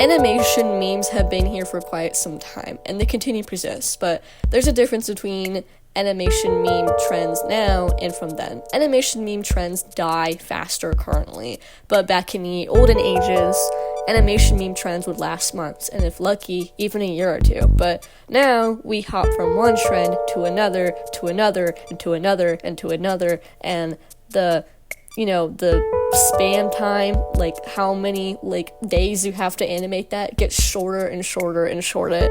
animation memes have been here for quite some time, and they continue to persist, but there's a difference between animation meme trends now and from then. Animation meme trends die faster currently, but back in the olden ages, animation meme trends would last months, and if lucky, even a year or two. But now we hop from one trend to another, to another, and to another, and to another, and the span time, like how many days you have to animate that, gets shorter and shorter and shorter.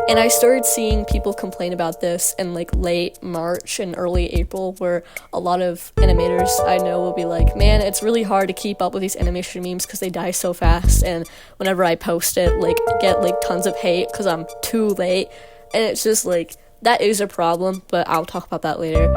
And I started seeing people complain about this in late March and early April, where a lot of animators I know will be like, man, it's really hard to keep up with these animation memes because they die so fast, and whenever I post it, get tons of hate because I'm too late. And it's just that is a problem, but I'll talk about that later.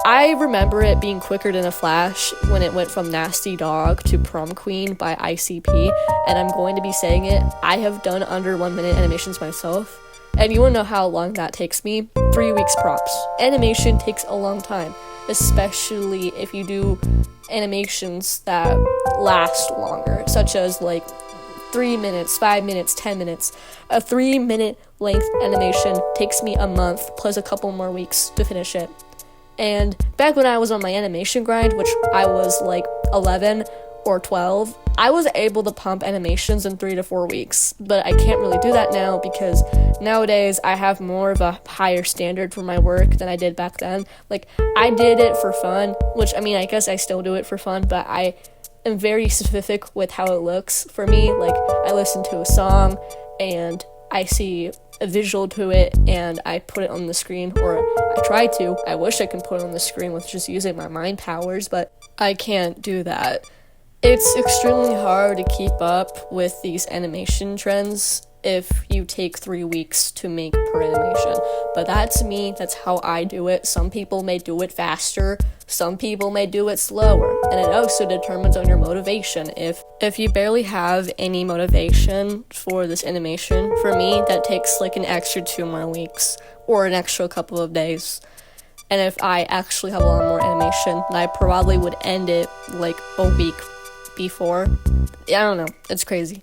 I remember it being quicker than a flash when it went from Nasty Dog to Prom Queen by ICP, and I'm going to be saying it, I have done under 1 minute animations myself, and you wanna know how long that takes me? 3 weeks props. Animation takes a long time, especially if you do animations that last longer, such as 3 minutes, 5 minutes, 10 minutes. A 3 minute length animation takes me a month plus a couple more weeks to finish it. And back when I was on my animation grind, which I was 11 or 12, I was able to pump animations in 3 to 4 weeks. But I can't really do that now because nowadays I have more of a higher standard for my work than I did back then. I did it for fun, which I guess I still do it for fun, but I am very specific with how it looks for me. I listen to a song and I see a visual to it and I put it on the screen, or I try to. I wish I could put it on the screen with just using my mind powers, but I can't do that. It's extremely hard to keep up with these animation trends if you take 3 weeks to make per animation. But that's me, that's how I do it. Some people may do it faster, some people may do it slower, and it also determines on your motivation. If you barely have any motivation for this animation, for me, that takes an extra 2 more weeks, or an extra couple of days. And if I actually have a lot more animation, then I probably would end it a week before. I don't know, it's crazy.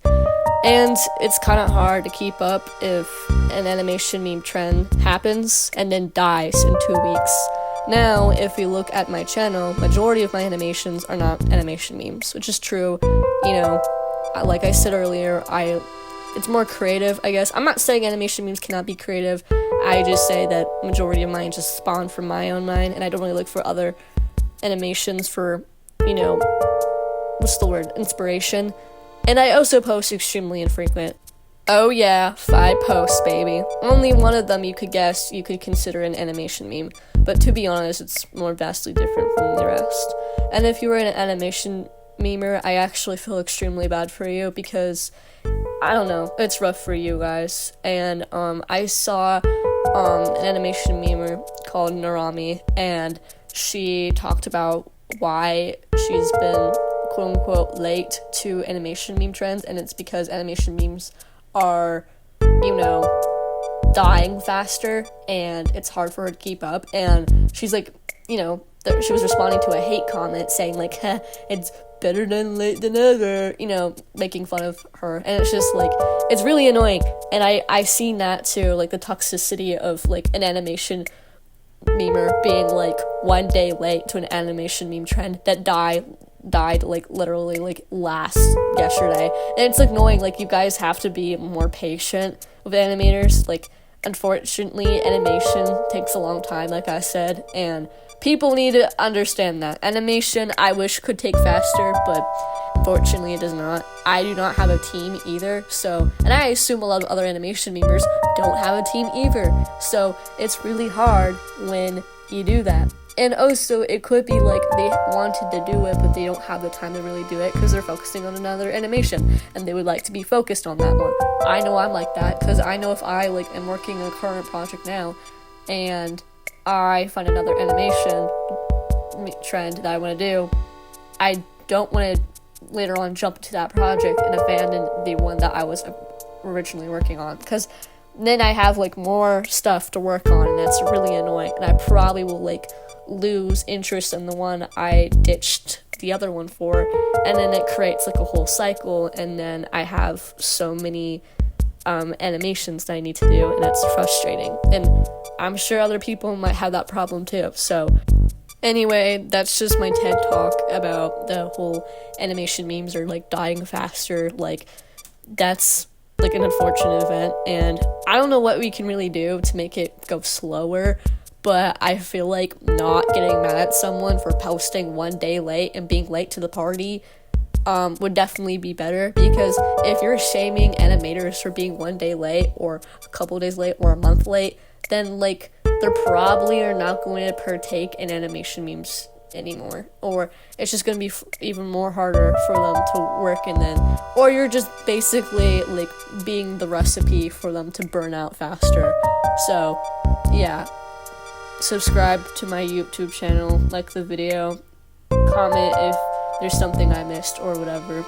And it's kind of hard to keep up if an animation meme trend happens and then dies in 2 weeks. Now, if you look at my channel, majority of my animations are not animation memes, which is true. Like I said earlier, it's more creative, I guess. I'm not saying animation memes cannot be creative. I just say that majority of mine just spawn from my own mind, and I don't really look for other animations for, inspiration. And I also post extremely infrequent. Oh yeah, 5 posts, baby. Only one of them you could consider an animation meme. But to be honest, it's more vastly different from the rest. And if you were an animation memer, I actually feel extremely bad for you because, I don't know, it's rough for you guys. And I saw an animation memer called Narami, and she talked about why she's been quote-unquote late to animation meme trends, and it's because animation memes are, dying faster, and it's hard for her to keep up. And she's she was responding to a hate comment saying it's better than late than ever, making fun of her. And it's just it's really annoying. And I've seen that too, the toxicity of an animation memer being 1 day late to an animation meme trend that died literally last yesterday. And it's annoying. You guys have to be more patient with animators. Unfortunately, animation takes a long time, like I said, and people need to understand that. Animation, I wish could take faster, but unfortunately it does not. I do not have a team either, and I assume a lot of other animation memers don't have a team either, so it's really hard when you do that. And also, it could be they wanted to do it, but they don't have the time to really do it because they're focusing on another animation, and they would like to be focused on that one. I know I'm like that, because I know if I am working on a current project now, and I find another animation trend that I want to do, I don't want to later on jump into that project and abandon the one that I was originally working on, because then I have more stuff to work on, and that's really annoying, and I probably will lose interest in the one I ditched the other one for, and then it creates like a whole cycle, and then I have so many animations that I need to do, and it's frustrating. And I'm sure other people might have that problem too. So anyway, that's just my TED talk about the whole animation memes are like dying faster. Like, that's like an unfortunate event, and I don't know what we can really do to make it go slower, but I feel like not getting mad at someone for posting one day late and being late to the party would definitely be better, because if you're shaming animators for being one day late or a couple days late or a month late, then like they're probably are not going to partake in animation memes anymore, or it's just going to be even more harder for them to work, and then or you're just basically like being the recipe for them to burn out faster. So yeah, subscribe to my YouTube channel, like the video, comment if there's something I missed or whatever.